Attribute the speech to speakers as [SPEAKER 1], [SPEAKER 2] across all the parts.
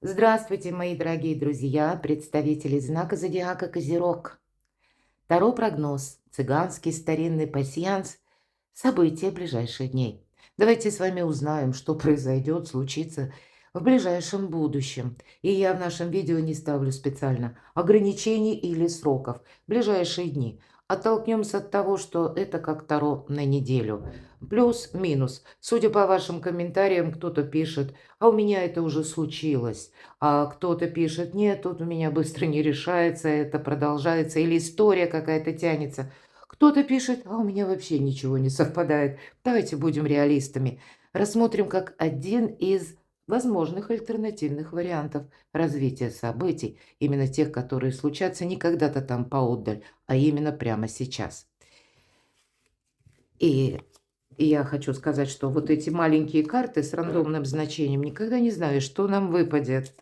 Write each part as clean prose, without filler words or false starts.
[SPEAKER 1] Здравствуйте, мои дорогие друзья, представители знака зодиака Козерог. Таро-прогноз, цыганский старинный пасьянс, события ближайших дней. Давайте с вами узнаем, что произойдет, случится в ближайшем будущем. И я в нашем видео не ставлю специально ограничений или сроков. Ближайшие дни. Оттолкнемся от того, что это как Таро на неделю. Плюс-минус. Судя по вашим комментариям, кто-то пишет, а у меня это уже случилось. А кто-то пишет, нет, тут у меня быстро не решается, это продолжается, или история какая-то тянется. Кто-то пишет, а у меня вообще ничего не совпадает. Давайте будем реалистами. Рассмотрим как один из возможных альтернативных вариантов развития событий, именно тех, которые случатся не когда-то там поотдаль, а именно прямо сейчас. И я хочу сказать, что вот эти маленькие карты с рандомным значением, никогда не знаешь, что нам выпадет.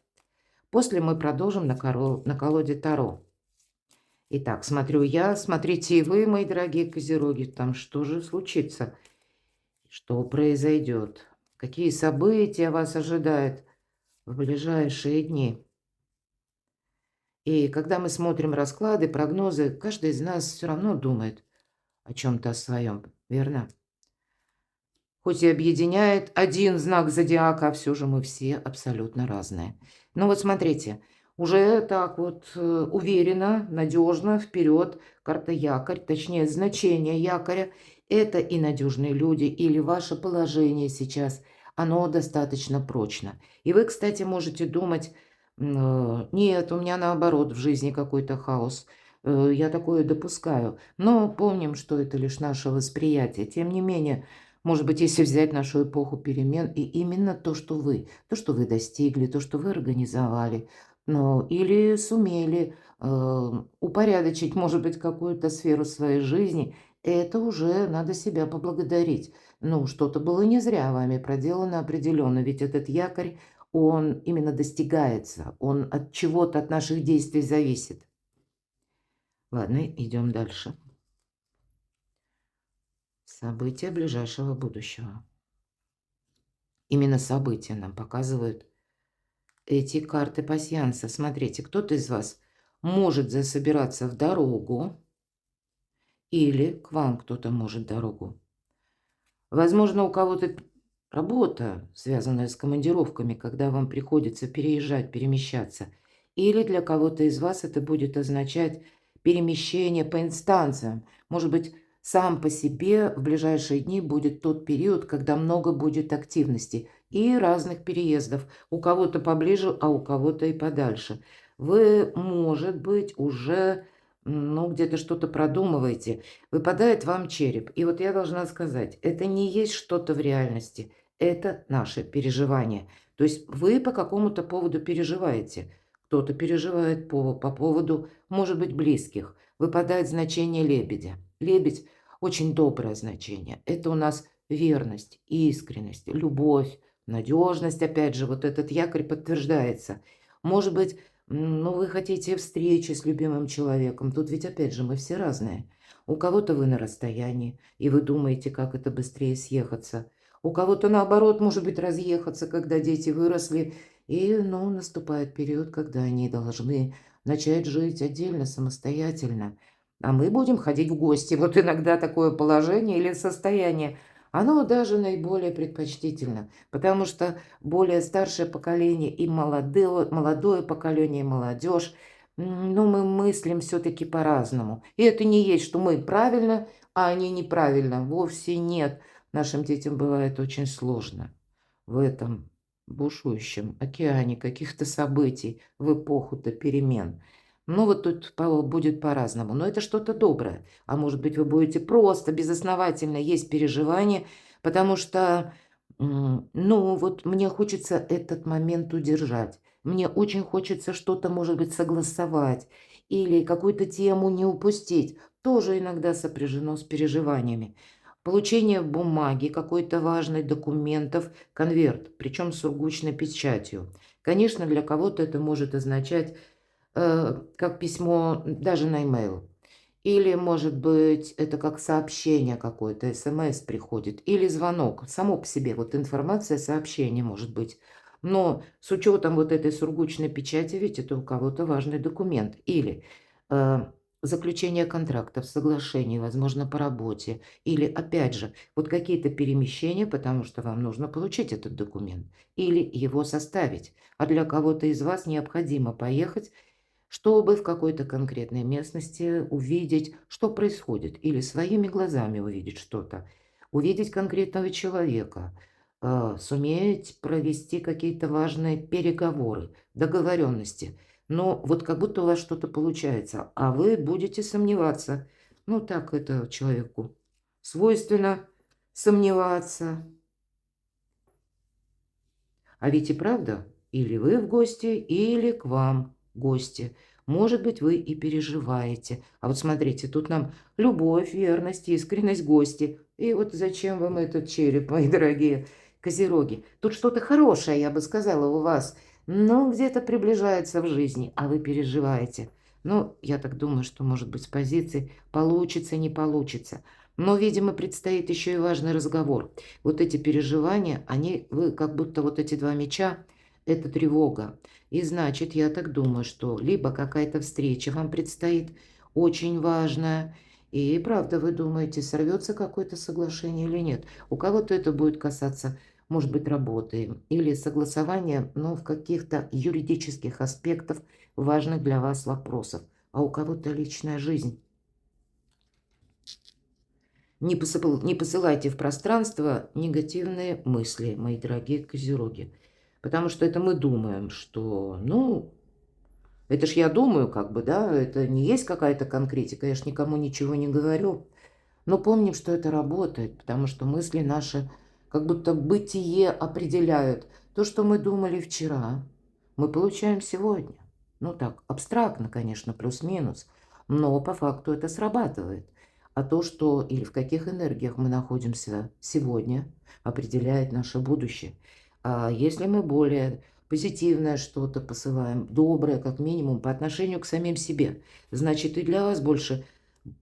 [SPEAKER 1] После мы продолжим на колоде Таро. Итак, смотрю я, смотрите и вы, мои дорогие козероги, там что же случится, что произойдет, какие события вас ожидают в ближайшие дни. И когда мы смотрим расклады, прогнозы, каждый из нас все равно думает о чем-то своем, верно? Хоть и объединяет один знак зодиака, а все же мы все абсолютно разные. Ну вот смотрите, уже так вот уверенно, надежно вперед карта якорь, точнее значение якоря. Это и надежные люди, или ваше положение сейчас, оно достаточно прочно. И вы, кстати, можете думать, нет, у меня наоборот в жизни какой-то хаос. Я такое допускаю. Но помним, что это лишь наше восприятие. Тем не менее, может быть, если взять нашу эпоху перемен, и именно то, что вы достигли, то, что вы организовали, ну, или сумели упорядочить, может быть, какую-то сферу своей жизни, это уже надо себя поблагодарить. Ну, что-то было не зря вами проделано определенно, ведь этот якорь, он именно достигается, он от чего-то, от наших действий зависит. Ладно, идем дальше. События ближайшего будущего. Именно события нам показывают эти карты пасьянса. Смотрите, кто-то из вас может засобираться в дорогу, или к вам кто-то может дорогу. Возможно, у кого-то работа, связанная с командировками, когда вам приходится переезжать, перемещаться. Или для кого-то из вас это будет означать перемещение по инстанциям. Может быть, сам по себе в ближайшие дни будет тот период, когда много будет активности и разных переездов. У кого-то поближе, а у кого-то и подальше. Вы, может быть, уже ну, где-то что-то продумываете. Выпадает вам череп. И вот я должна сказать, это не есть что-то в реальности. Это наше переживание. То есть вы по какому-то поводу переживаете. Кто-то переживает по поводу, может быть, близких. Выпадает значение лебедя. Лебедь – очень доброе значение. Это у нас верность, искренность, любовь, надежность. Опять же, вот этот якорь подтверждается. Может быть, ну, вы хотите встречи с любимым человеком. Тут ведь, опять же, мы все разные. У кого-то вы на расстоянии, и вы думаете, как это быстрее съехаться. У кого-то, наоборот, может быть, разъехаться, когда дети выросли. И, ну, наступает период, когда они должны начать жить отдельно, самостоятельно. А мы будем ходить в гости. Вот иногда такое положение или состояние, оно даже наиболее предпочтительно, потому что более старшее поколение и молодое поколение, и молодежь, ну, мы мыслим все-таки по-разному. И это не есть, что мы правильно, а они неправильно. Вовсе нет. Нашим детям бывает очень сложно в этом бушующем океане каких-то событий в эпоху-то перемен. Ну, вот тут будет по-разному. Но это что-то доброе. А может быть, вы будете просто безосновательно есть переживания, потому что, ну, вот мне хочется этот момент удержать. Мне очень хочется что-то, может быть, согласовать или какую-то тему не упустить. Тоже иногда сопряжено с переживаниями. Получение бумаги, какой-то важной документов, конверт, причем с сургучной печатью. Конечно, для кого-то это может означать как письмо даже на e-mail. Или, может быть, это как сообщение какое-то, смс приходит, или звонок. Само по себе вот информация, сообщение может быть. Но с учетом вот этой сургучной печати, ведь это у кого-то важный документ. Или э, заключение контрактов, соглашений, возможно, по работе. Или, опять же, вот какие-то перемещения, потому что вам нужно получить этот документ. Или его составить. А для кого-то из вас необходимо поехать, чтобы в какой-то конкретной местности увидеть, что происходит, или своими глазами увидеть что-то, увидеть конкретного человека, суметь провести какие-то важные переговоры, договоренности. Но вот как будто у вас что-то получается, а вы будете сомневаться. Ну, так это человеку свойственно сомневаться. А ведь и правда, или вы в гости, или к вам гости. Может быть, вы и переживаете. А вот смотрите, тут нам любовь, верность, искренность, гости. И вот зачем вам этот череп, мои дорогие козероги? Тут что-то хорошее, я бы сказала, у вас. Но где-то приближается в жизни, а вы переживаете. Ну, я так думаю, что, может быть, с позиции получится, не получится. Но, видимо, предстоит еще и важный разговор. Вот эти переживания, они, вы как будто вот эти два меча, это тревога. И значит, я так думаю, что либо какая-то встреча вам предстоит очень важная, и правда, вы думаете, сорвется какое-то соглашение или нет. У кого-то это будет касаться, может быть, работы или согласования, но в каких-то юридических аспектах важных для вас вопросов. А у кого-то личная жизнь. Не посылайте в пространство негативные мысли, мои дорогие козероги. Потому что это мы думаем, что, ну, это ж я думаю, как бы, да, это не есть какая-то конкретика, я ж никому ничего не говорю. Но помним, что это работает, потому что мысли наши как будто бытие определяют. То, что мы думали вчера, мы получаем сегодня. Ну так, абстрактно, конечно, плюс-минус, но по факту это срабатывает. А то, что или в каких энергиях мы находимся сегодня, определяет наше будущее. А если мы более позитивное что-то посылаем, доброе, как минимум, по отношению к самим себе, значит, и для вас больше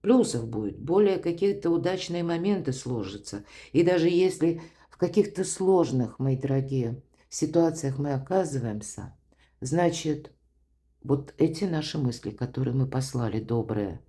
[SPEAKER 1] плюсов будет, более какие-то удачные моменты сложатся. И даже если в каких-то сложных, мои дорогие, ситуациях мы оказываемся, значит, вот эти наши мысли, которые мы послали, добрые,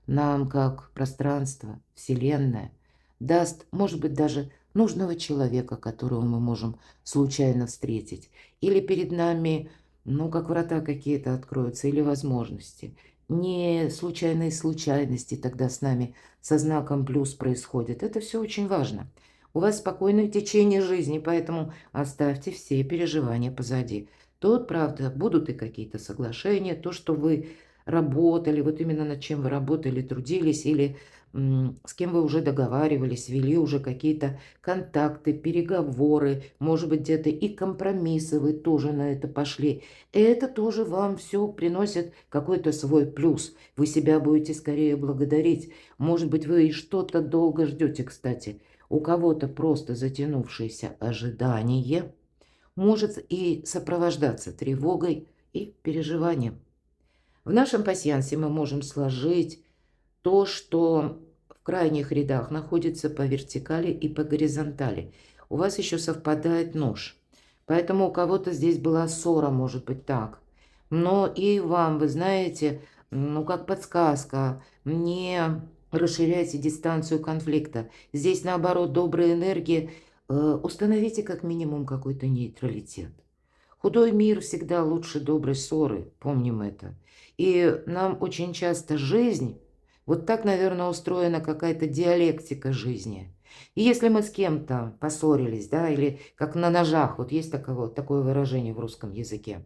[SPEAKER 1] нам, как пространство, Вселенная, даст, может быть, даже нужного человека, которого мы можем случайно встретить. Или перед нами, ну, как врата какие-то откроются, или возможности. Не случайные случайности тогда с нами со знаком плюс происходит. Это все очень важно. У вас спокойное течение жизни, поэтому оставьте все переживания позади. Тут, правда, будут и какие-то соглашения, то, что вы работали, вот именно над чем вы работали, трудились, или с кем вы уже договаривались, вели уже какие-то контакты, переговоры, может быть, где-то и компромиссы вы тоже на это пошли. Это тоже вам все приносит какой-то свой плюс. Вы себя будете скорее благодарить. Может быть, вы и что-то долго ждете, кстати. У кого-то просто затянувшееся ожидание может и сопровождаться тревогой и переживанием. В нашем пасьянсе мы можем сложить то, что в крайних рядах находится по вертикали и по горизонтали. У вас еще совпадает нож. Поэтому у кого-то здесь была ссора, может быть так. Но и вам, вы знаете, ну как подсказка, не расширяйте дистанцию конфликта. Здесь, наоборот, добрые энергии. Установите как минимум какой-то нейтралитет. Худой мир всегда лучше доброй ссоры, помним это. И нам очень часто жизнь, вот так, наверное, устроена какая-то диалектика жизни. И если мы с кем-то поссорились, да, или как на ножах, вот есть такое выражение в русском языке,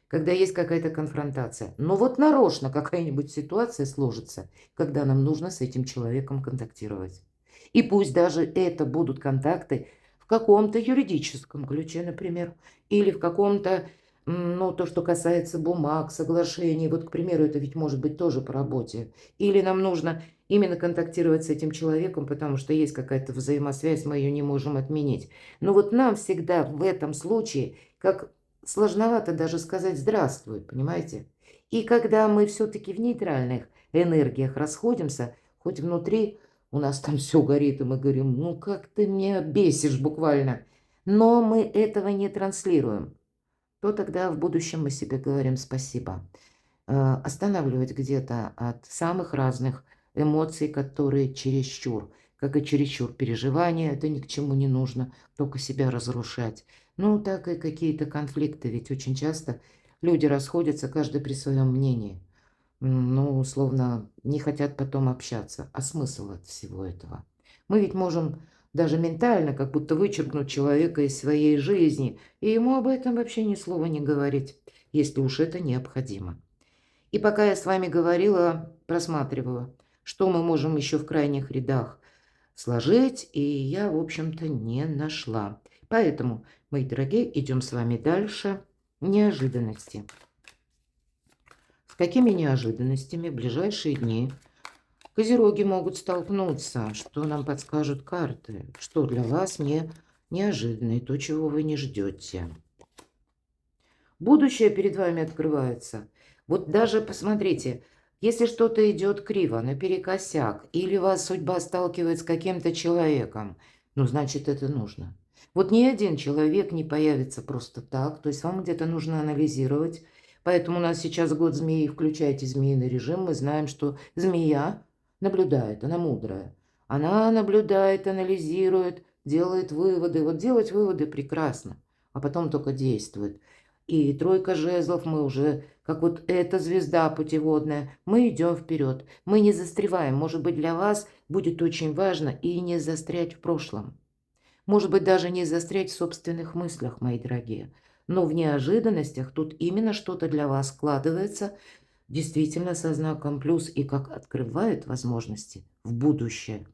[SPEAKER 1] когда есть какая-то конфронтация. Но вот нарочно какая-нибудь ситуация сложится, когда нам нужно с этим человеком контактировать. И пусть даже это будут контакты в каком-то юридическом ключе, например, или в каком-то, ну, то, что касается бумаг, соглашений. Вот, к примеру, это ведь может быть тоже по работе. Или нам нужно именно контактировать с этим человеком, потому что есть какая-то взаимосвязь, мы ее не можем отменить. Но вот нам всегда в этом случае, как сложновато даже сказать «здравствуй», понимаете? И когда мы все-таки в нейтральных энергиях расходимся, хоть внутри у нас там все горит, и мы говорим, ну как ты меня бесишь буквально. Но мы этого не транслируем. то тогда в будущем мы себе говорим спасибо. Останавливать где-то от самых разных эмоций, которые чересчур, как и чересчур переживания, это ни к чему не нужно, только себя разрушать. Ну, так и какие-то конфликты, ведь очень часто люди расходятся, каждый при своем мнении. Ну, условно, не хотят потом общаться. А смысл от всего этого? Мы ведь можем даже ментально как будто вычеркнуть человека из своей жизни, и ему об этом вообще ни слова не говорить, если уж это необходимо. И пока я с вами говорила, просматривала, что мы можем еще в крайних рядах сложить, и я, в общем-то, не нашла. Поэтому, мои дорогие, идем с вами дальше. Неожиданности. С какими неожиданностями в ближайшие дни козероги могут столкнуться? Что нам подскажут карты? Что для вас неожиданно и то, чего вы не ждете? Будущее перед вами открывается. Вот даже посмотрите, если что-то идет криво, наперекосяк, или вас судьба сталкивает с каким-то человеком, ну, значит, это нужно. Вот ни один человек не появится просто так, то есть вам где-то нужно анализировать. Поэтому у нас сейчас год змеи, включайте змеиный режим, мы знаем, что змея наблюдает, она мудрая. Она наблюдает, анализирует, делает выводы. Вот делать выводы прекрасно, а потом только действует. И тройка жезлов мы уже, как вот эта звезда путеводная, мы идем вперед. Мы не застреваем. Может быть, для вас будет очень важно и не застрять в прошлом. Может быть, даже не застрять в собственных мыслях, мои дорогие. Но в неожиданностях тут именно что-то для вас складывается, действительно со знаком плюс и как открывает возможности в будущее.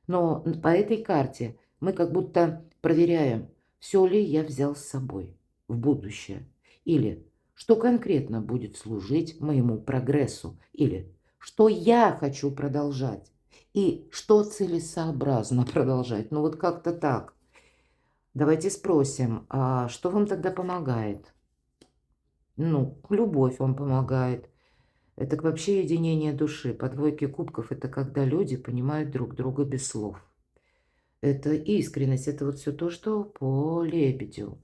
[SPEAKER 1] Но по этой карте мы как будто проверяем, все ли я взял с собой в будущее. Или что конкретно будет служить моему прогрессу. Или что я хочу продолжать. И что целесообразно продолжать. Ну вот как-то так. Давайте спросим, а что вам тогда помогает? Ну, любовь вам помогает. Это вообще единение души. По двойке кубков это когда люди понимают друг друга без слов. Это искренность, это вот все то, что по лебедю.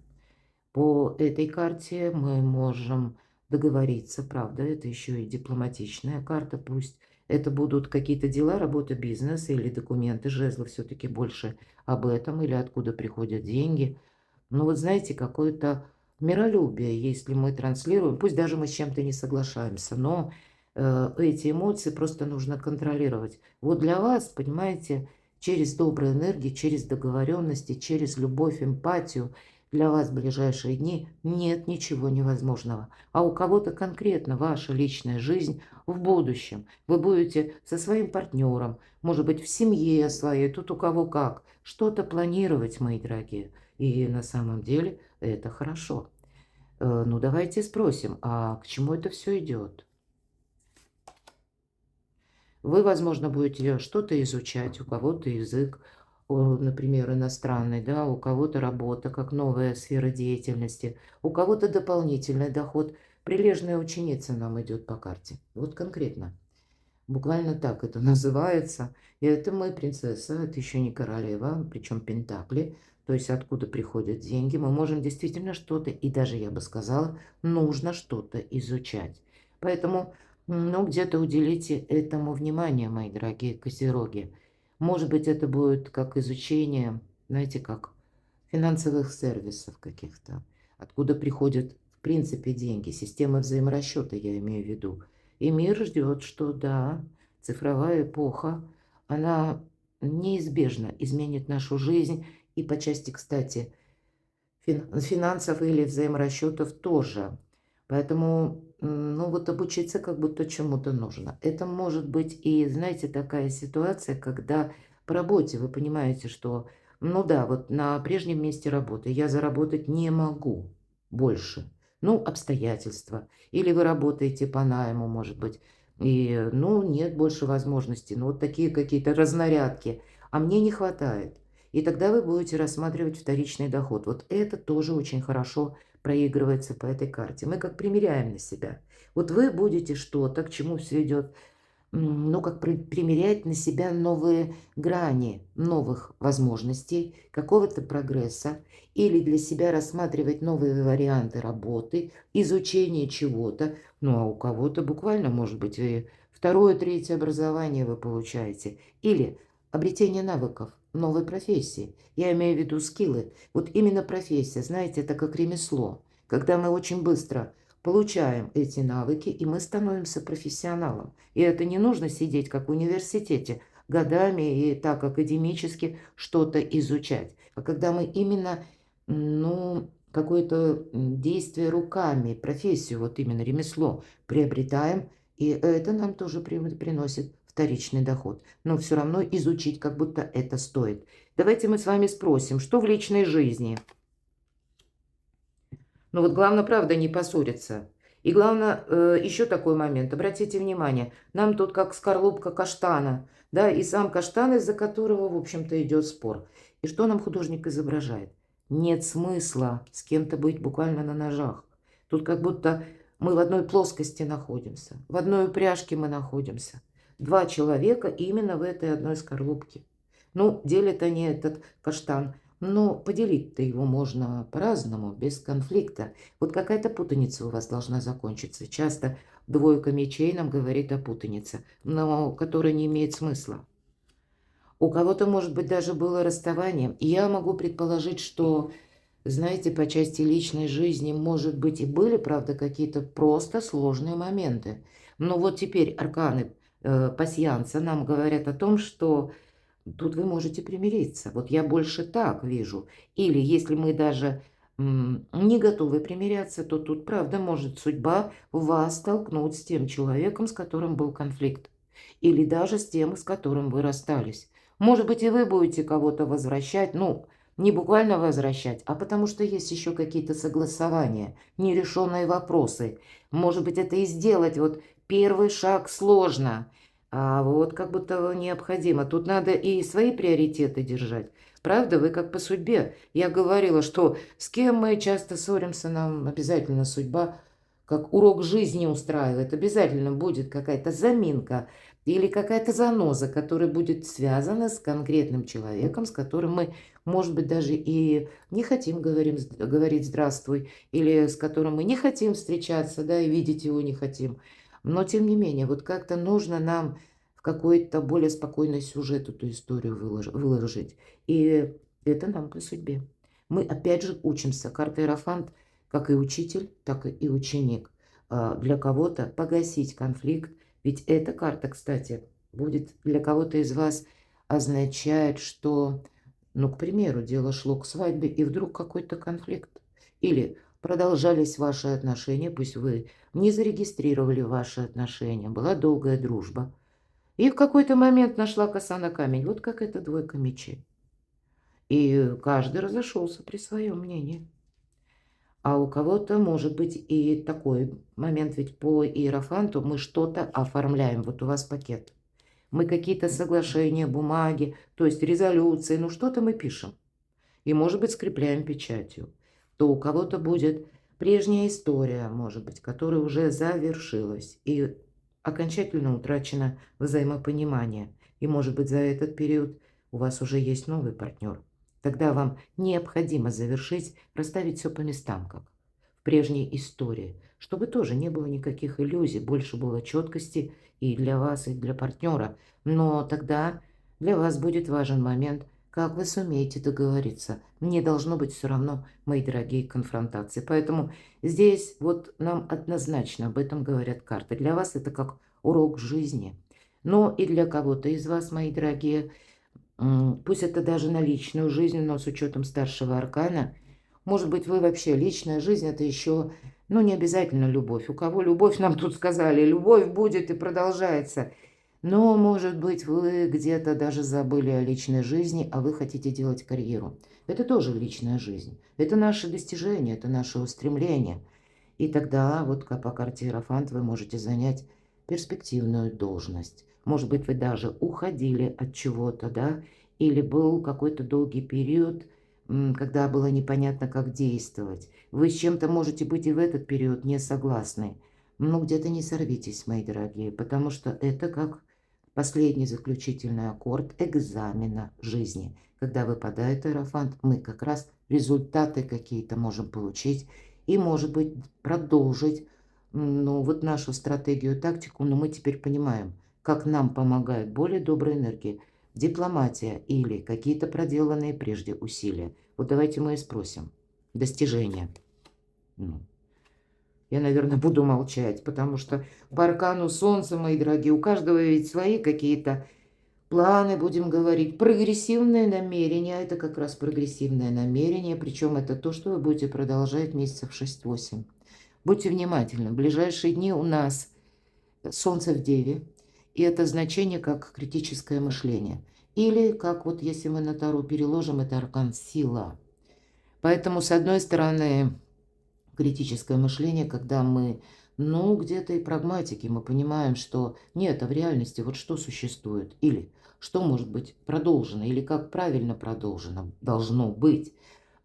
[SPEAKER 1] По этой карте мы можем договориться, правда, это еще и дипломатичная карта, пусть это будут какие-то дела, работа, бизнес или документы, жезлы все-таки больше об этом, или откуда приходят деньги. Но вот знаете, какое-то миролюбие, если мы транслируем, пусть даже мы с чем-то не соглашаемся, но эти эмоции просто нужно контролировать. Вот для вас, понимаете, через добрые энергии, через договоренности, через любовь, эмпатию, для вас в ближайшие дни нет ничего невозможного. А у кого-то конкретно ваша личная жизнь в будущем. Вы будете со своим партнером, может быть, в семье своей, тут у кого как, что-то планировать, мои дорогие. И на самом деле это хорошо. Ну, давайте спросим, а к чему это все идет? Вы, возможно, будете что-то изучать, у кого-то язык, например, иностранный, да, у кого-то работа как новая сфера деятельности, у кого-то дополнительный доход. Прилежная ученица нам идет по карте. Вот конкретно. Буквально так это называется. И это мы принцесса, это еще не королева, причем пентакли. То есть откуда приходят деньги. Мы можем действительно что-то, и даже я бы сказала, нужно что-то изучать. Поэтому, ну, где-то уделите этому внимание, мои дорогие козероги. Может быть, это будет как изучение, знаете, как финансовых сервисов каких-то. Откуда приходят, в принципе, деньги. Система взаиморасчета, я имею в виду. И мир ждет, что да, цифровая эпоха, она неизбежно изменит нашу жизнь. И по части, кстати, финансов или взаиморасчетов тоже. Поэтому, ну вот обучиться как будто чему-то нужно. Это может быть и, знаете, такая ситуация, когда по работе вы понимаете, что, ну да, вот на прежнем месте работы я заработать не могу больше. Ну, обстоятельства. Или вы работаете по найму, может быть, и, ну, нет больше возможностей. Ну, вот такие какие-то разнарядки. А мне не хватает. И тогда вы будете рассматривать вторичный доход. Вот это тоже очень хорошо проигрывается по этой карте. Мы как примеряем на себя. Вот вы будете что-то, к чему все идет, ну, как примерять на себя новые грани, новых возможностей, какого-то прогресса, или для себя рассматривать новые варианты работы, изучение чего-то. Ну, а у кого-то буквально, может быть, и второе, третье образование вы получаете, или обретение навыков, новой профессии. Я имею в виду скиллы. Вот именно профессия, знаете, это как ремесло, когда мы очень быстро получаем эти навыки, и мы становимся профессионалом. И это не нужно сидеть, как в университете, годами и так академически что-то изучать. А когда мы именно, ну, какое-то действие руками, профессию, вот именно ремесло приобретаем, и это нам тоже приносит вторичный доход. Но все равно изучить как будто это стоит. Давайте мы с вами спросим, что в личной жизни? Ну вот главное, правда, не поссориться. И главное, еще такой момент. Обратите внимание, нам тут как скорлупка каштана, да, и сам каштан, из-за которого, в общем-то, идет спор. И что нам художник изображает? Нет смысла с кем-то быть буквально на ножах. Тут как будто мы в одной плоскости находимся, в одной упряжке мы находимся. Два человека именно в этой одной скорлупке. Ну, делят они этот каштан, но поделить-то его можно по-разному, без конфликта. Вот какая-то путаница у вас должна закончиться. Часто двойка мечей нам говорит о путанице, но которая не имеет смысла. У кого-то, может быть, даже было расставание. И я могу предположить, что, знаете, по части личной жизни, может быть, и были, правда, какие-то просто сложные моменты. Но вот теперь арканы пасьянса нам говорят о том, что тут вы можете примириться. Вот я больше так вижу. Или если мы даже не готовы примиряться, то тут, правда, может судьба вас столкнуть с тем человеком, с которым был конфликт. Или даже с тем, с которым вы расстались. Может быть, и вы будете кого-то возвращать, ну, не буквально возвращать, а потому что есть еще какие-то согласования, нерешенные вопросы. Может быть, это и сделать. Вот первый шаг сложно. А вот как будто необходимо. Тут надо и свои приоритеты держать. Правда, вы как по судьбе. Я говорила, что с кем мы часто ссоримся, нам обязательно судьба как урок жизни устраивает. Обязательно будет какая-то заминка или какая-то заноза, которая будет связана с конкретным человеком, с которым мы, может быть, даже и не хотим говорить «здравствуй», или с которым мы не хотим встречаться, да, и видеть его не хотим. Но, тем не менее, вот как-то нужно нам в какой-то более спокойный сюжет эту историю выложить. И это нам по судьбе. Мы опять же учимся. Карта Иерофант, как и учитель, так и ученик. Для кого-то погасить конфликт. Ведь эта карта, кстати, будет для кого-то из вас означает, что, ну, к примеру, дело шло к свадьбе, и вдруг какой-то конфликт. Или продолжались ваши отношения, пусть вы не зарегистрировали ваши отношения, была долгая дружба. И в какой-то момент нашла коса на камень, вот как эта двойка мечей. И каждый разошелся при своем мнении. А у кого-то может быть и такой момент, ведь по иерофанту мы что-то оформляем. Вот у вас пакет. Мы какие-то соглашения, бумаги, то есть резолюции, ну что-то мы пишем. И, может быть, скрепляем печатью. То у кого-то будет прежняя история, может быть, которая уже завершилась. И окончательно утрачено взаимопонимание. И, может быть, за этот период у вас уже есть новый партнер. Тогда вам необходимо завершить, расставить все по местам, как в прежней истории, чтобы тоже не было никаких иллюзий, больше было четкости и для вас, и для партнера. Но тогда для вас будет важен момент, как вы сумеете договориться. Не должно быть все равно, мои дорогие, конфронтации. Поэтому здесь вот нам однозначно об этом говорят карты. Для вас это как урок жизни. Но и для кого-то из вас, мои дорогие, пусть это даже на личную жизнь, но с учетом старшего аркана, может быть, вы вообще, личная жизнь, это еще, ну, не обязательно любовь. У кого любовь, нам тут сказали, любовь будет и продолжается. Но, может быть, вы где-то даже забыли о личной жизни, а вы хотите делать карьеру. Это тоже личная жизнь. Это наши достижения, это наше устремление. И тогда, вот как по карте Иерофант, вы можете занять перспективную должность. Может быть, вы даже уходили от чего-то, да, или был какой-то долгий период, когда было непонятно, как действовать. Вы с чем-то можете быть и в этот период не согласны. Ну, где-то не сорвитесь, мои дорогие, потому что это как последний заключительный аккорд экзамена жизни. Когда выпадает иерофант, мы как раз результаты какие-то можем получить и, может быть, продолжить ну, вот нашу стратегию, тактику. Но мы теперь понимаем, как нам помогает более добрая энергия, дипломатия или какие-то проделанные прежде усилия. Вот давайте мы и спросим. Достижения. Ну, я, наверное, буду молчать, потому что по аркану Солнца, мои дорогие, у каждого ведь свои какие-то планы, будем говорить, прогрессивное намерение. Это как раз прогрессивное намерение, причем это то, что вы будете продолжать месяцев 6-8. Будьте внимательны. В ближайшие дни у нас Солнце в Деве, и это значение как критическое мышление. Или, как вот если мы на Таро переложим, это аркан сила. Поэтому, с одной стороны, критическое мышление, когда мы, ну, где-то и прагматики, мы понимаем, что нет, а в реальности вот что существует, или что может быть продолжено, или как правильно продолжено должно быть.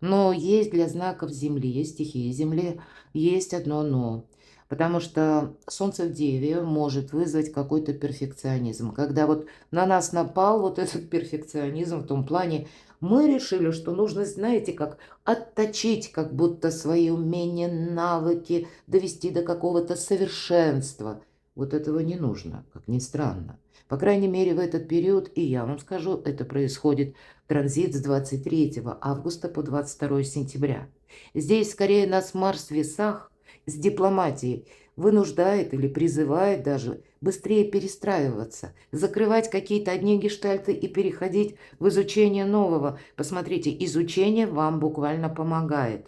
[SPEAKER 1] Но есть для знаков Земли, есть стихии Земли, есть одно но. Потому что Солнце в Деве может вызвать какой-то перфекционизм. Когда вот на нас напал вот этот перфекционизм в том плане, мы решили, что нужно, знаете, как отточить как будто свои умения, навыки, довести до какого-то совершенства. Вот этого не нужно, как ни странно. По крайней мере, в этот период, и я вам скажу, это происходит транзит с 23 августа по 22 сентября. Здесь скорее нас Марс в весах с дипломатией вынуждает или призывает даже быстрее перестраиваться, закрывать какие-то одни гештальты и переходить в изучение нового. Посмотрите, изучение вам буквально помогает.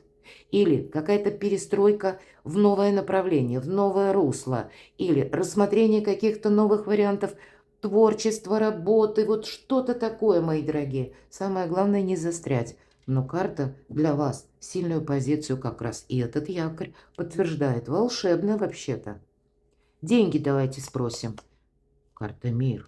[SPEAKER 1] Или какая-то перестройка в новое направление, в новое русло, или рассмотрение каких-то новых вариантов творчества, работы, вот что-то такое, мои дорогие. Самое главное не застрять. Но карта для вас сильную позицию как раз и этот якорь подтверждает. Волшебно вообще-то. Деньги давайте спросим. Карта мир.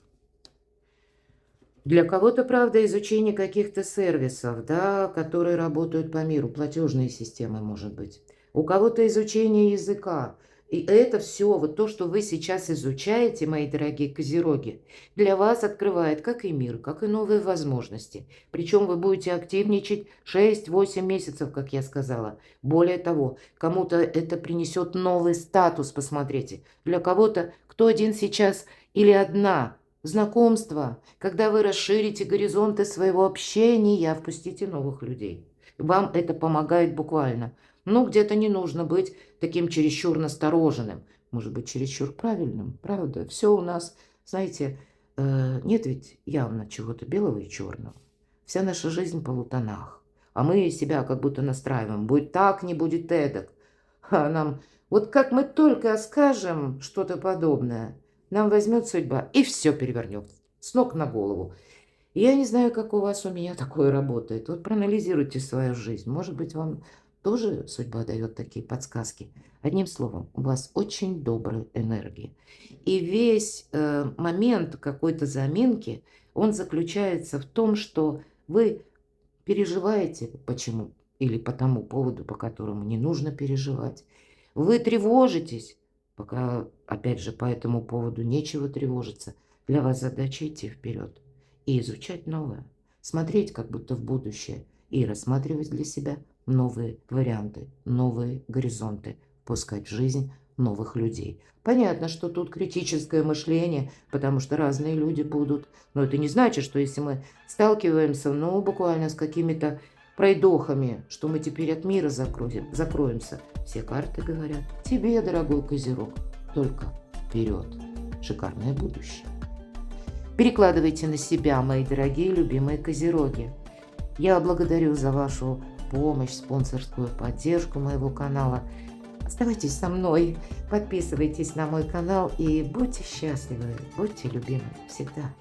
[SPEAKER 1] Для кого-то, правда, изучение каких-то сервисов, да, которые работают по миру, платежные системы, может быть. У кого-то изучение языка. И это все, вот то, что вы сейчас изучаете, мои дорогие козероги, для вас открывает как и мир, как и новые возможности. Причем вы будете активничать 6-8 месяцев, как я сказала. Более того, кому-то это принесет новый статус, посмотрите. Для кого-то, кто один сейчас или одна, знакомство, когда вы расширите горизонты своего общения, впустите новых людей. Вам это помогает буквально. Ну, где-то не нужно быть таким чересчур настороженным. Может быть, чересчур правильным, правда? Все у нас, знаете, нет ведь явно чего-то белого и черного. Вся наша жизнь по полутонах. А мы себя как будто настраиваем. Будет так, не будет эдак. А нам, вот как мы только скажем что-то подобное, нам возьмет судьба и все перевернет с ног на голову. Я не знаю, как у меня такое работает. Вот проанализируйте свою жизнь. Может быть, вам тоже судьба дает такие подсказки. Одним словом, у вас очень добрая энергия. И весь момент какой-то заминки, он заключается в том, что вы переживаете почему или по тому поводу, по которому не нужно переживать. Вы тревожитесь, пока, опять же, по этому поводу нечего тревожиться. Для вас задача идти вперед и изучать новое, смотреть как будто в будущее и рассматривать для себя новые варианты, новые горизонты, пускать в жизнь новых людей. Понятно, что тут критическое мышление, потому что разные люди будут. Но это не значит, что если мы сталкиваемся, ну, буквально с какими-то пройдохами, что мы теперь от мира закроемся. Все карты говорят: тебе, дорогой козерог, только вперед. Шикарное будущее. Перекладывайте на себя, мои дорогие любимые козероги. Я благодарю за вашу помощь, спонсорскую поддержку моего канала. Оставайтесь со мной, подписывайтесь на мой канал и будьте счастливы, будьте любимы всегда.